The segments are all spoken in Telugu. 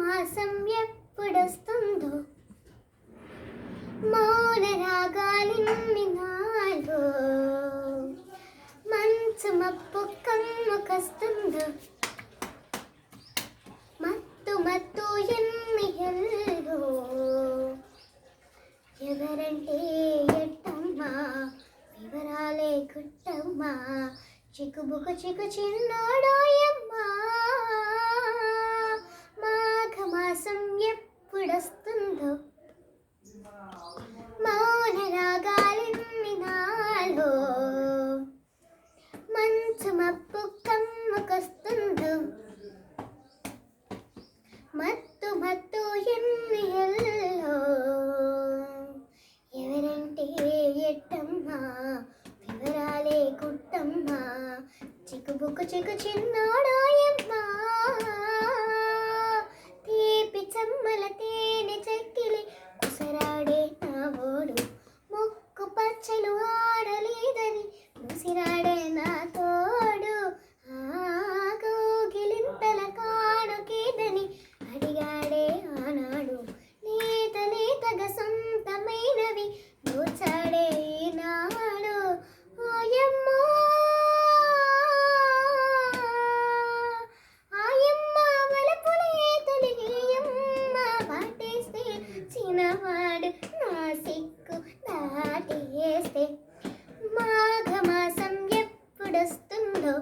మాసం ఎప్పుడొస్తుందో మౌన రాగాలిన్ని నాలో మంచు మప్పు కమ్ముకొస్తుందో మత్తు మత్తు ఎన్నియల్లో ఎవరంటే ఎట్టమ్మా వివరాలే కుట్టమ్మా చిక్కుబుకు చిక్కు చిన్నోడాయమ్మా మాఘమాసం ఎప్పుడొస్తుందో మౌన రాగాలిన్ని నాలో మంచు మప్పు కమ్ముకొస్తుందో మత్తు మత్తు ఎన్నియల్లో ఎవరంటే ఎట్టమ్మా వివరాలే కుట్టమ్మా చిక్కుబుక్కు చిక్కు చిన్నోడాయమ్మా తీపి చెమ్మల తేనె చెక్కిలి కుసరాడే నా ఓడు ముక్కు పచ్చలు ఆడలేదని ముసిరాడే నా తోడు ఆగోగిలింతల కానుకేదని అడిగాడే ఆనాడు లేత లేతగా సొంతమైనవి దోచాడే ఈనాడు ఆయమ్మా ఆయమ్మ వలపులే తొలిగేయమ్మ పాటేస్తే చిన్నవాడు నా సిక్కు దాటేస్తే మాఘమాసం ఎప్పుడొస్తుందో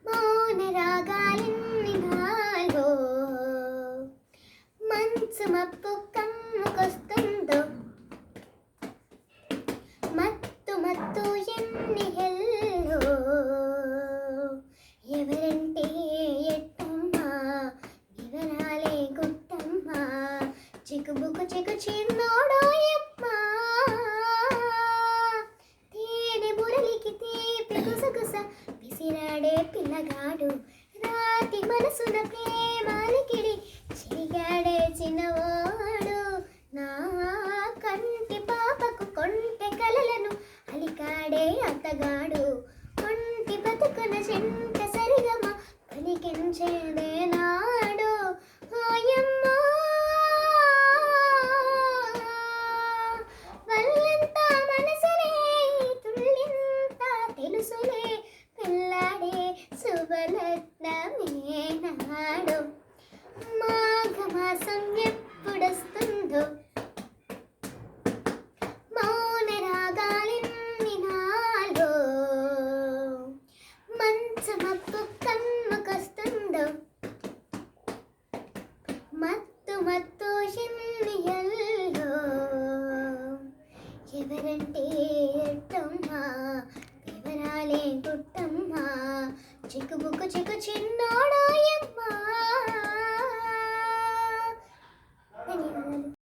మౌన రాగాలిన్ని నాలో మంచు మప్పు కమ్ముకొస్తుందో మత్తు మత్తు ఎన్నియల్లో ఎవరంటే ఎట్టమ్మా వివరాలే గుట్టమ్మా చిక్కుబుక్కు చిక్కు చిన్నోడాయమ్మా తేనె మురళికి తీపి గుసగుస విసిరాడే పిల్లగాడు రాతి మనసున ప్రేమాలికిడి చిరిగాడే చిన్నవాడు నా కంటి పాపకు కొంటె కలలను అలికాడే అత్తగాడు కొంటి బతుకున చెంట సరిగమ పలికించేదే నాడు ఆయమ్మా వల్లంత మనసులే తుళ్ళింత తెలుసులే పిల్లాడే శుభలగ్నమే నాడు మాఘమాసం ఎప్పుడొస్తుందో మౌన రాగాలిన్ని నాలో మంచు మప్పు కమ్ముకొస్తుందో మత్తు మత్తు ఎన్నియల్లో ఎవరంటే ఎట్టమ్మా వివరాలే గుట్టమ్మా చిక్కుబుక్కు చిక్కు చిన్న